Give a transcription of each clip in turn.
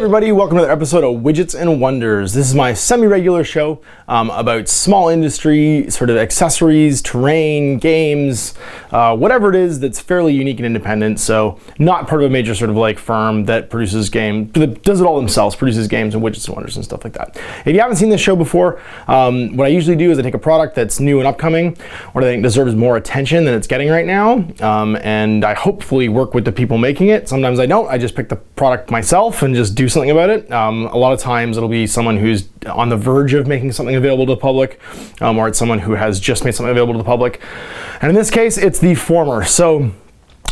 everybody, welcome to another episode of Widgets and Wonders. This is my semi-regular show about small industry, sort of accessories, terrain, games, whatever it is that's fairly unique and independent. So not part of a major sort of like firm that produces games, that does it all themselves, produces games and widgets and wonders and stuff like that. If you haven't seen this show before, what I usually do is I take a product that's new and upcoming, or I think deserves more attention than it's getting right now, and I hopefully work with the people making it. Sometimes I don't, I just pick the product myself and just do something about it. A lot of times it'll be someone who's on the verge of making something available to the public, or it's someone who has just made something available to the public. And in this case, it's the former. So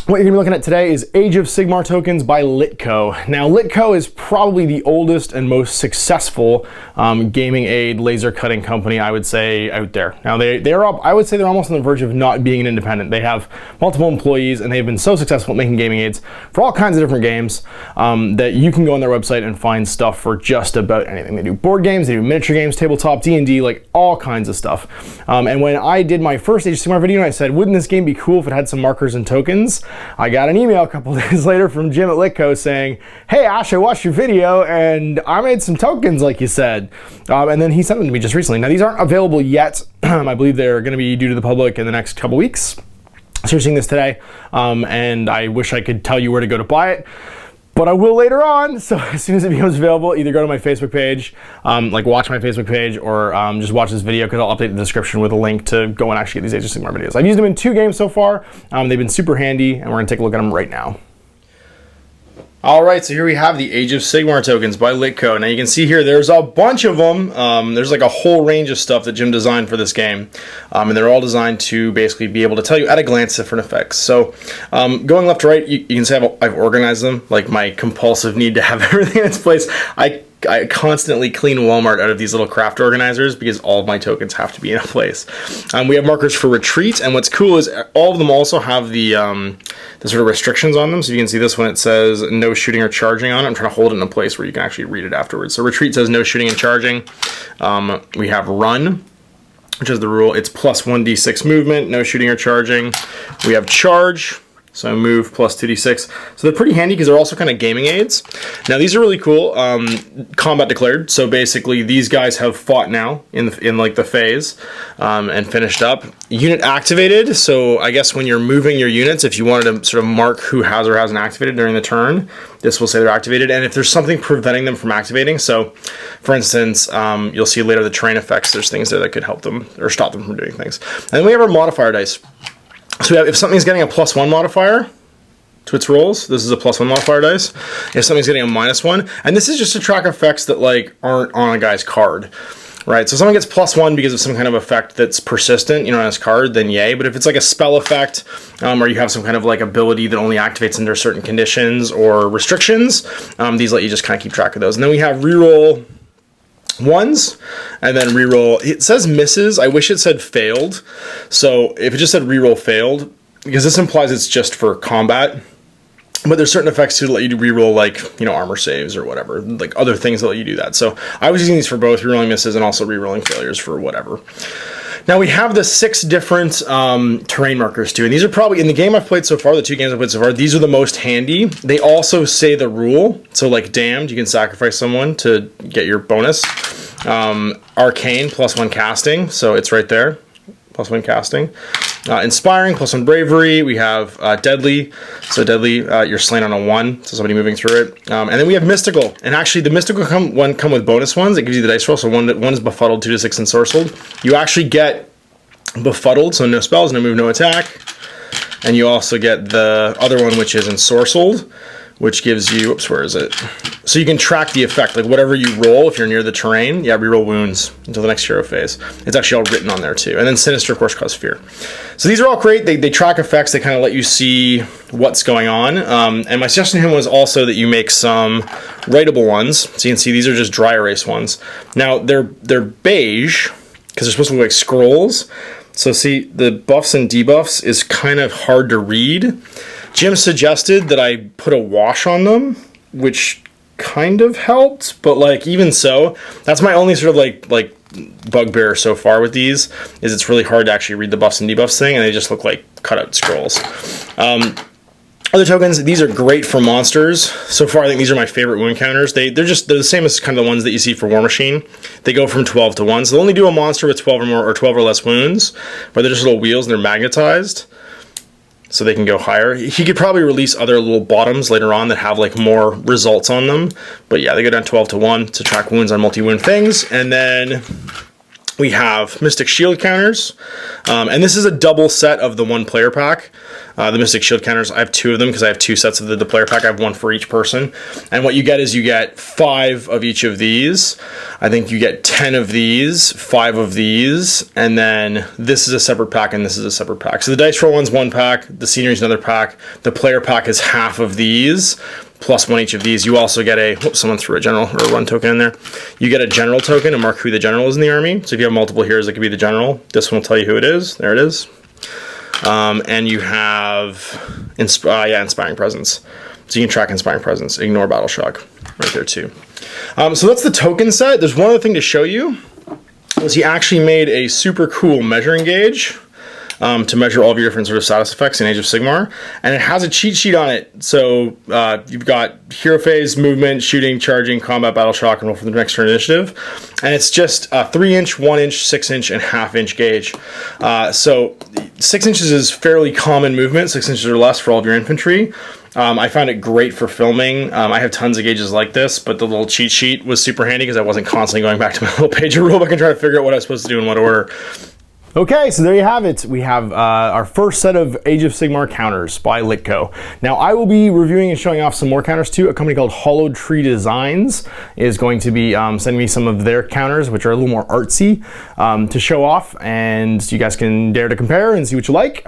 what you're gonna be looking at today is Age of Sigmar tokens by Litko. Now, Litko is probably the oldest and most successful gaming aid laser cutting company, I would say, out there. Now, they're up, I would say they're almost on the verge of not being an independent. They have multiple employees and they've been so successful at making gaming aids for all kinds of different games that you can go on their website and find stuff for just about anything. They do board games, they do miniature games, tabletop, D&D, like all kinds of stuff. And when I did my first Age of Sigmar video, I said, wouldn't this game be cool if it had some markers and tokens? I got an email a couple days later from Jim at Litko saying, hey Ash, I watched your video and I made some tokens like you said. And then he sent them to me just recently. Now these aren't available yet. I believe they're gonna be due to the public in the next couple weeks. So you're seeing this today, and I wish I could tell you where to go to buy it, but I will later on. So as soon as it becomes available, either go to my Facebook page, like watch my Facebook page, or just watch this video because I'll update the description with a link to go and actually get these Age of Sigmar videos. I've used them in 2 games so far. They've been super handy, and we're gonna take a look at them right now. All right, so here we have the Age of Sigmar tokens by Litko. Now you can see here, there's a bunch of them. There's like a whole range of stuff that Jim designed for this game. And they're all designed to basically be able to tell you at a glance different effects. So going left to right, you can see I've organized them, like my compulsive need to have everything in its place. I constantly clean Walmart out of these little craft organizers because all of my tokens have to be in a place. We have markers for retreat, and what's cool is all of them also have the sort of restrictions on them. So you can see this one, it says no shooting or charging on it. I'm trying to hold it in a place where you can actually read it afterwards. So retreat says no shooting and charging. We have run, which is the rule. It's plus 1d6 movement, no shooting or charging. We have charge. So move plus 2d6. So they're pretty handy because they're also kind of gaming aids. Now these are really cool. Combat declared. So basically these guys have fought now in like the phase and finished up. Unit activated. So I guess when you're moving your units, if you wanted to sort of mark who has or hasn't activated during the turn, this will say they're activated. And if there's something preventing them from activating, so for instance, you'll see later the terrain effects, there's things there that could help them or stop them from doing things. And then we have our modifier dice. So we have, if something's getting a +1 modifier to its rolls, this is a +1 modifier dice. If something's getting a -1, and this is just to track effects that like aren't on a guy's card, right? So if someone gets +1 because of some kind of effect that's persistent, you know, on his card, then yay. But if it's like a spell effect, or you have some kind of like ability that only activates under certain conditions or restrictions, these let you just kind of keep track of those. And then we have reroll ones, and then reroll. It says misses. I wish it said failed. So if it just said reroll failed, because this implies it's just for combat, but there's certain effects to let you reroll, like, you know, armor saves or whatever, like other things that let you do that. So I was using these for both rerolling misses and also rerolling failures for whatever. Now we have the 6 different terrain markers too, and these are probably, in the game I've played so far, the 2 games I've played so far, these are the most handy. They also say the rule, so like damned, you can sacrifice someone to get your bonus. Arcane, +1 casting, so it's right there, +1 casting. Inspiring, +1 bravery. We have deadly, so deadly, you're slain on a 1, so somebody moving through it. And then we have mystical, and actually the mystical come with bonus ones. It gives you the dice roll, so one is befuddled, 2d6 ensorcelled. You actually get befuddled, so no spells, no move, no attack. And you also get the other one, which is ensorcelled, which gives you, oops, where is it? So you can track the effect, like whatever you roll, if you're near the terrain, yeah, reroll wounds until the next hero phase. It's actually all written on there too. And then sinister, of course, cause fear. So these are all great. They track effects. They kind of let you see what's going on. And my suggestion to him was also that you make some writable ones. So you can see these are just dry erase ones. Now they're beige because they're supposed to look like scrolls. So see, the buffs and debuffs is kind of hard to read. Jim suggested that I put a wash on them, which kind of helped, but like even so, that's my only sort of like bugbear so far with these, is it's really hard to actually read the buffs and debuffs thing, and they just look like cutout scrolls. Other tokens, these are great for monsters. So far, I think these are my favorite wound counters. They're the same as kind of the ones that you see for War Machine. They go from 12 to 1. So they'll only do a monster with 12 or more, or 12 or less wounds, but they're just little wheels and they're magnetized, so they can go higher. He could probably release other little bottoms later on that have like more results on them. But yeah, they go down 12 to 1 to track wounds on multi-wound things. And then we have Mystic Shield counters. And this is a double set of the one player pack. The Mystic Shield counters, I have 2 of them because I have 2 sets of the player pack. I have 1 for each person. And what you get is you get 5 of each of these. I think you get 10 of these, 5 of these, and then this is a separate pack and this is a separate pack. So the Dice Roll one's 1 pack, the Scenery is another pack, the player pack is half of these, plus 1 each of these. You also get a, whoops, someone threw a general or a run token in there. You get a general token to mark who the general is in the army. So if you have multiple heroes, it could be the general. This one will tell you who it is. There it is. And you have Inspiring Presence. So you can track Inspiring Presence. Ignore Battle Shock right there too. So that's the token set. There's one other thing to show you. Was he actually made a super cool measuring gauge to measure all of your different sort of status effects in Age of Sigmar, and it has a cheat sheet on it. So you've got hero phase, movement, shooting, charging, combat, battle shock, and roll for the next turn initiative. And it's just a 3-inch, 1-inch, 6-inch, and half-inch gauge. So 6 inches is fairly common movement, 6 inches or less for all of your infantry. I found it great for filming. I have tons of gauges like this, but the little cheat sheet was super handy because I wasn't constantly going back to my little page of rulebook and trying to figure out what I was supposed to do in what order. Okay, so there you have it. We have our first set of Age of Sigmar counters by Litko. Now, I will be reviewing and showing off some more counters too. A company called Hollowed Tree Designs is going to be sending me some of their counters, which are a little more artsy, to show off, and you guys can dare to compare and see what you like.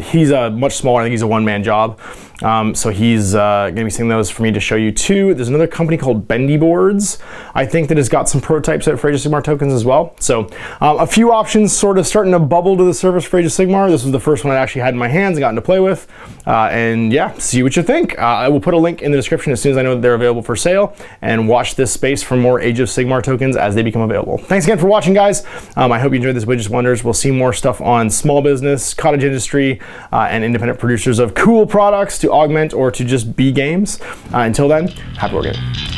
He's a much smaller, I think he's a one-man job. So he's going to be sending those for me to show you too. There's another company called Bendy Boards, I think, that has got some prototypes out for Age of Sigmar tokens as well. So a few options sort of starting to bubble to the surface for Age of Sigmar. This was the first one I actually had in my hands and gotten to play with. And yeah, see what you think. I will put a link in the description as soon as I know that they're available for sale, and watch this space for more Age of Sigmar tokens as they become available. Thanks again for watching, guys. I hope you enjoyed this Widgets Wonders. We'll see more stuff on small business, cottage industry, and independent producers of cool products to augment or to just be games. Until then, happy wargaming.